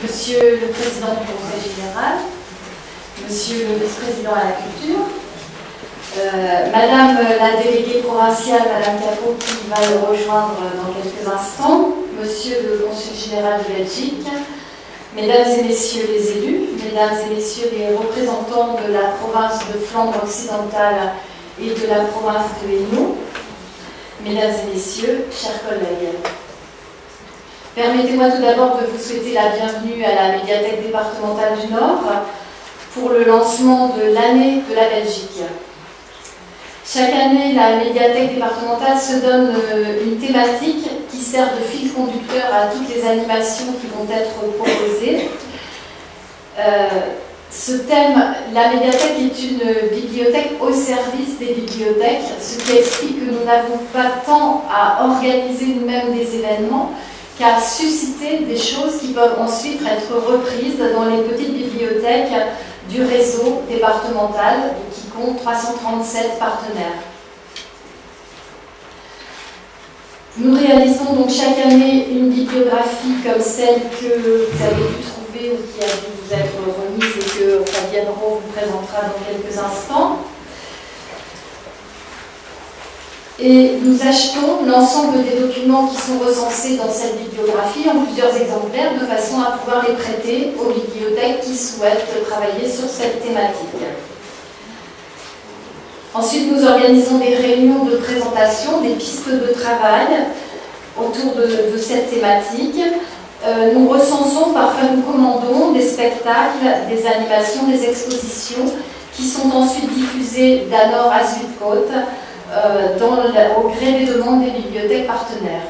Monsieur le Président du Conseil général, Monsieur le Vice-président à la Culture, Madame la déléguée provinciale, Madame Capot, qui va le rejoindre dans quelques instants, Monsieur le Consul général de Belgique, Mesdames et Messieurs les élus, Mesdames et Messieurs les représentants de la province de Flandre occidentale et de la province de Hainaut, Mesdames et Messieurs, chers collègues. Permettez-moi tout d'abord de vous souhaiter la bienvenue à la médiathèque départementale du Nord pour le lancement de l'année de la Belgique. Chaque année, la médiathèque départementale se donne une thématique qui sert de fil conducteur à toutes les animations qui vont être proposées. Ce thème, la médiathèque est une bibliothèque au service des bibliothèques, ce qui explique que nous n'avons pas tant à organiser nous-mêmes des événements qu'à susciter des choses qui peuvent ensuite être reprises dans les petites bibliothèques du réseau départemental qui compte 337 partenaires. Nous réalisons donc chaque année une bibliographie comme celle que vous avez pu trouver ou qui a dû vous être remise et que Fabienne Rowe vous présentera dans quelques instants. Et nous achetons l'ensemble des documents qui sont recensés dans cette bibliographie en plusieurs exemplaires de façon à pouvoir les prêter aux bibliothèques qui souhaitent travailler sur cette thématique. Ensuite, nous organisons des réunions de présentation, des pistes de travail autour de cette thématique. Nous recensons, parfois nous commandons des spectacles, des animations, des expositions qui sont ensuite diffusées d'à nord à sud-côte au gré des demandes des bibliothèques partenaires.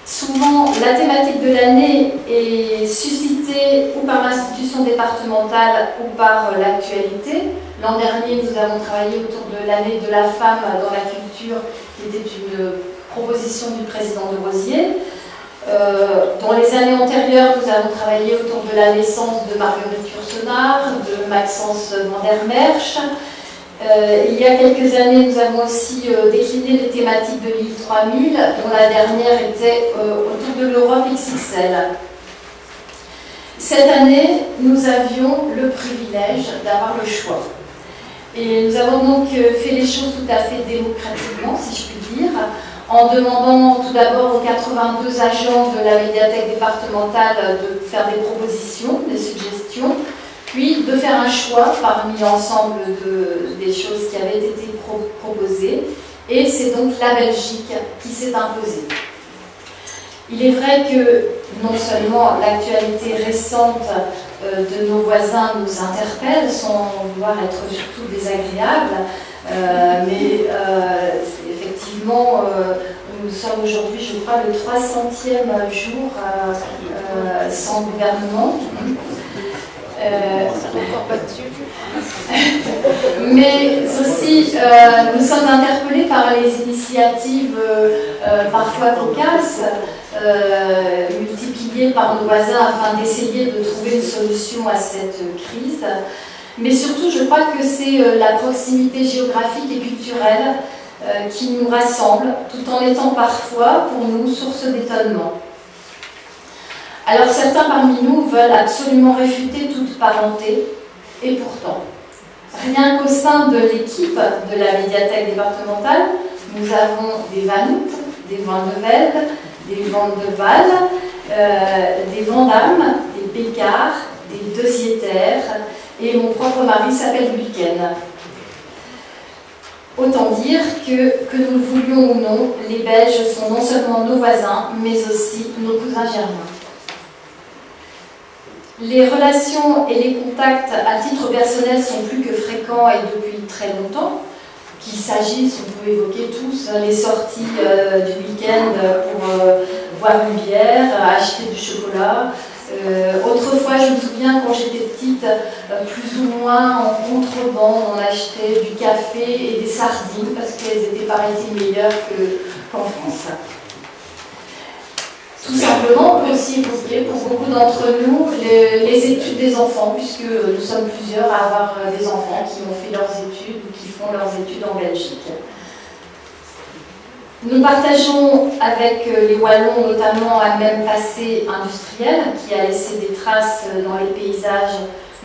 Souvent, la thématique de l'année est suscitée ou par l'institution départementale ou par l'actualité. L'an dernier, nous avons travaillé autour de l'année de la femme dans la culture, qui était une proposition du président de Rosier. Dans les années antérieures, nous avons travaillé autour de la naissance de Marguerite Yourcenar, de Maxence Van der Merch. Il y a quelques années, nous avons aussi décliné les thématiques de l'île 3000, dont la dernière était autour de l'Europe XXL. Cette année, nous avions le privilège d'avoir le choix. Et nous avons donc fait les choses tout à fait démocratiquement, si je puis dire, en demandant tout d'abord aux 82 agents de la médiathèque départementale de faire des propositions, des suggestions, puis de faire un choix parmi l'ensemble des choses qui avaient été proposées. Et c'est donc la Belgique qui s'est imposée. Il est vrai que non seulement l'actualité récente de nos voisins nous interpelle, sans vouloir être surtout désagréable, mais effectivement, nous sommes aujourd'hui, je crois, le 300e jour sans gouvernement. Mais aussi, nous sommes interpellés par les initiatives parfois cocasses, multipliées par nos voisins afin d'essayer de trouver une solution à cette crise. Mais surtout, je crois que c'est la proximité géographique et culturelle qui nous rassemble, tout en étant parfois, pour nous, source d'étonnement. Alors certains parmi nous veulent absolument réfuter toute parenté, et pourtant, rien qu'au sein de l'équipe de la médiathèque départementale, nous avons des Vanout, des Van de Velde, des Van de Waal, des Vandamme, des Bécard, des Dezieter, et mon propre mari s'appelle Week-end. Autant dire que nous le voulions ou non, les Belges sont non seulement nos voisins, mais aussi nos cousins germains. Les relations et les contacts à titre personnel sont plus que fréquents et depuis très longtemps. Qu'il s'agisse, on peut évoquer tous, les sorties du week-end pour boire une bière, acheter du chocolat. Autrefois, je me souviens quand j'étais petite, plus ou moins en contrebande, on achetait du café et des sardines parce qu'elles étaient, paraît-il, meilleures qu'en France. Tout simplement, on peut aussi évoquer pour beaucoup d'entre nous les études des enfants, puisque nous sommes plusieurs à avoir des enfants qui ont fait leurs études ou qui font leurs études en Belgique. Nous partageons avec les Wallons notamment un même passé industriel qui a laissé des traces dans les paysages,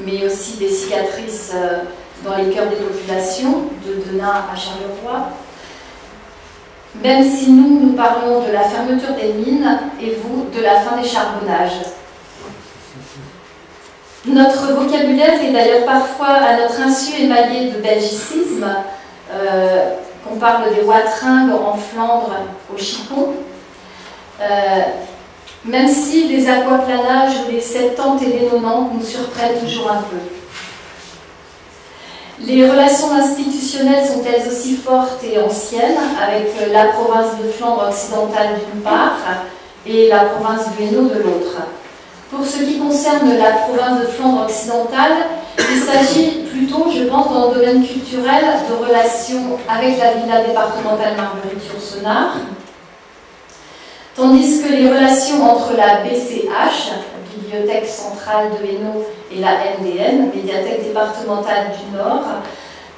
mais aussi des cicatrices dans les cœurs des populations, de Denain à Charleroi. Même si nous parlons de la fermeture des mines et vous de la fin des charbonnages. Notre vocabulaire est d'ailleurs parfois à notre insu émaillé de belgicisme, qu'on parle des Watringues en Flandre au Chicon, même si les aquaplanages ou les 70 et les 90 nous surprennent toujours un peu. Les relations institutionnelles sont elles aussi fortes et anciennes, avec la province de Flandre occidentale d'une part et la province du Hainaut de l'autre. Pour ce qui concerne la province de Flandre occidentale, il s'agit plutôt, je pense, dans le domaine culturel, de relations avec la villa départementale Marguerite-Yourcenar, tandis que les relations entre la BCH, Bibliothèque centrale de Hainaut, et la MDN, Médiathèque départementale du Nord,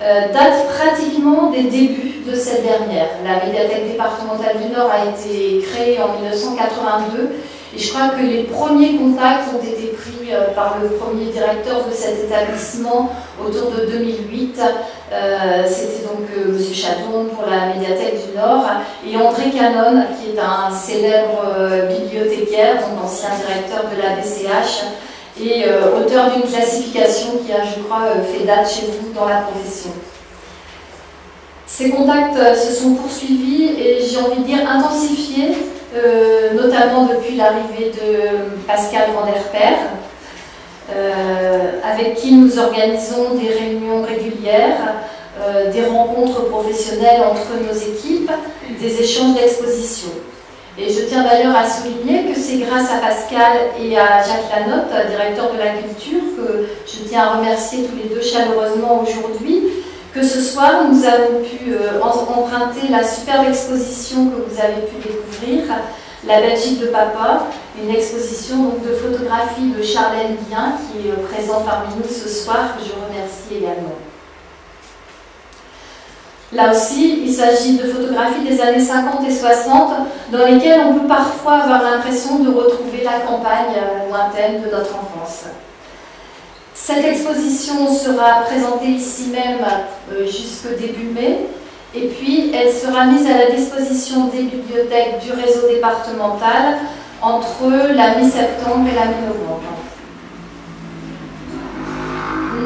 datent pratiquement des débuts de cette dernière. La Médiathèque départementale du Nord a été créée en 1982 et je crois que les premiers contacts ont été pris par le premier directeur de cet établissement autour de 2008. C'était donc M. Chadon pour la Médiathèque du Nord et André Canon, qui est un célèbre bibliothécaire, donc ancien directeur de la BCH, et auteur d'une classification qui a, je crois, fait date chez vous dans la profession. Ces contacts se sont poursuivis et, j'ai envie de dire, intensifiés, notamment depuis l'arrivée de Pascal Van der Peer, avec qui nous organisons des réunions régulières, des rencontres professionnelles entre nos équipes, des échanges d'expositions. Et je tiens d'ailleurs à souligner que c'est grâce à Pascal et à Jacques Lanotte, directeur de la culture, que je tiens à remercier tous les deux chaleureusement aujourd'hui, que ce soir nous avons pu emprunter la superbe exposition que vous avez pu découvrir, La Belgique de Papa, une exposition donc, de photographie de Charlène Guien, qui est présente parmi nous ce soir, que je remercie également. Là aussi, il s'agit de photographies des années 50 et 60, dans lesquelles on peut parfois avoir l'impression de retrouver la campagne lointaine de notre enfance. Cette exposition sera présentée ici même jusqu'au début mai, et puis elle sera mise à la disposition des bibliothèques du réseau départemental entre la mi-septembre et la mi-novembre.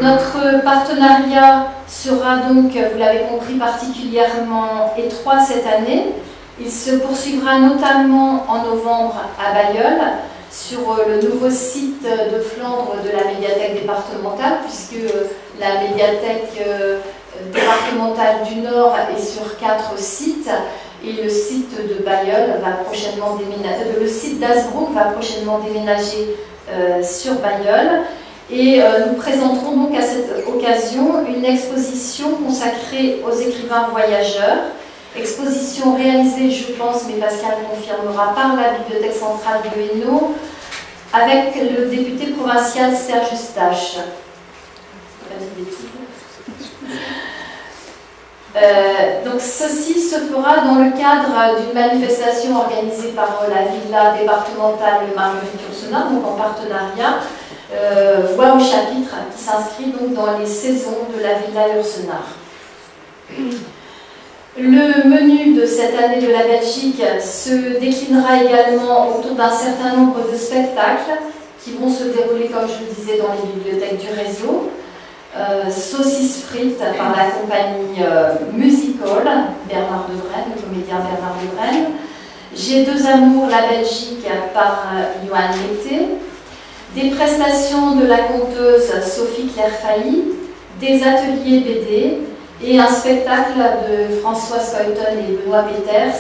Notre partenariat sera donc, vous l'avez compris, particulièrement étroit cette année. Il se poursuivra notamment en novembre à Bailleul, sur le nouveau site de Flandre de la médiathèque départementale, puisque la médiathèque départementale du Nord est sur 4 sites, et le site de Bailleul va prochainement déménager, le site d'Asbrook va prochainement déménager sur Bailleul. Et nous présenterons donc à cette occasion une exposition consacrée aux écrivains voyageurs, exposition réalisée, je pense, mais Pascal confirmera, par la Bibliothèque centrale de Hainaut, avec le député provincial Serge Eustache. Donc ceci se fera dans le cadre d'une manifestation organisée par la Villa départementale Marguerite-Yourcenar, donc en partenariat, voix au chapitre, qui s'inscrit donc dans les saisons de la Villa Yourcenar. Le menu de cette année de la Belgique se déclinera également autour d'un certain nombre de spectacles qui vont se dérouler, comme je le disais, dans les bibliothèques du réseau. Saucisse frites par la compagnie Musical, Bernard de Brenne, le comédien Bernard de Brenne. J'ai deux amours, la Belgique par Johan Lété. Des prestations de la conteuse Sophie Claire Failly, des ateliers BD et un spectacle de François Scoyton et Benoît Peters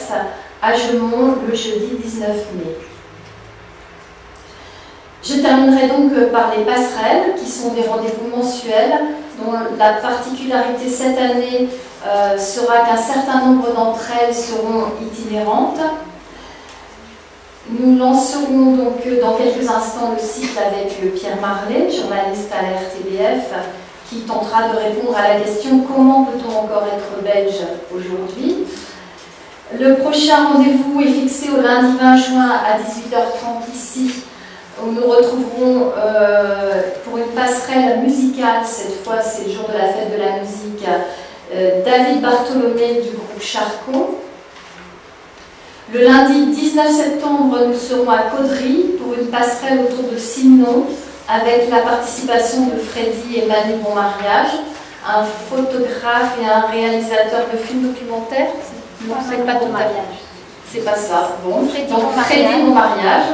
à Gemont le jeudi 19 mai. Je terminerai donc par les passerelles, qui sont des rendez-vous mensuels, dont la particularité cette année sera qu'un certain nombre d'entre elles seront itinérantes. Nous lancerons donc dans quelques instants le cycle avec Pierre Marlet, journaliste à la RTBF, qui tentera de répondre à la question « Comment peut-on encore être belge aujourd'hui ?» Le prochain rendez-vous est fixé au lundi 20 juin à 18h30 ici, où nous retrouverons pour une passerelle musicale, cette fois c'est le jour de la fête de la musique, David Bartholomé du groupe Charcot. Le lundi 19 septembre, nous serons à Caudry pour une passerelle autour de Simon, avec la participation de Freddy et Manu Bonmariage, un photographe et un réalisateur de films documentaires. Non, c'est pas ton mariage. C'est pas ça. Bon, Freddy Bonmariage.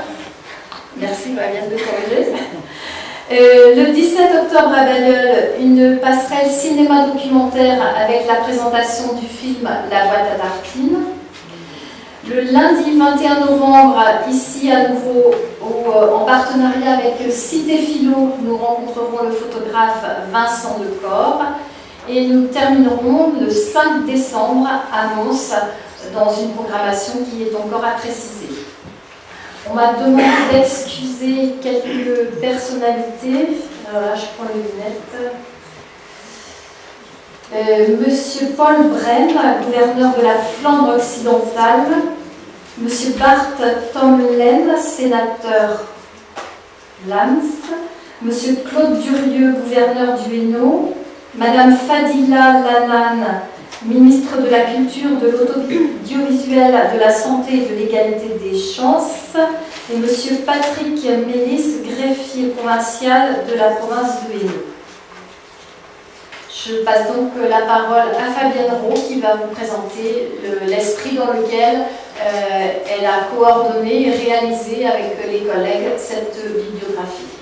Merci, elle vient de corriger. Le 17 octobre à Bailleul, une passerelle cinéma documentaire avec la présentation du film La boîte à tartines. Le lundi 21 novembre, ici à nouveau en partenariat avec Cité Philo, nous rencontrerons le photographe Vincent Decor et nous terminerons le 5 décembre à Mons dans une programmation qui est encore à préciser. On m'a demandé d'excuser quelques personnalités. Alors là, je prends les lunettes. Monsieur Paul Brenne, gouverneur de la Flandre occidentale. Monsieur Bart Tomlen, sénateur Lams. Monsieur Claude Durieux, gouverneur du Hainaut. Madame Fadila Lanan, ministre de la Culture, de l'Audiovisuel, de la Santé et de l'Égalité des Chances, et Monsieur Patrick Mélis, greffier provincial de la province de Hainaut. Je passe donc la parole à Fabienne Roux qui va vous présenter l'esprit dans lequel elle a coordonné et réalisé avec les collègues cette bibliographie.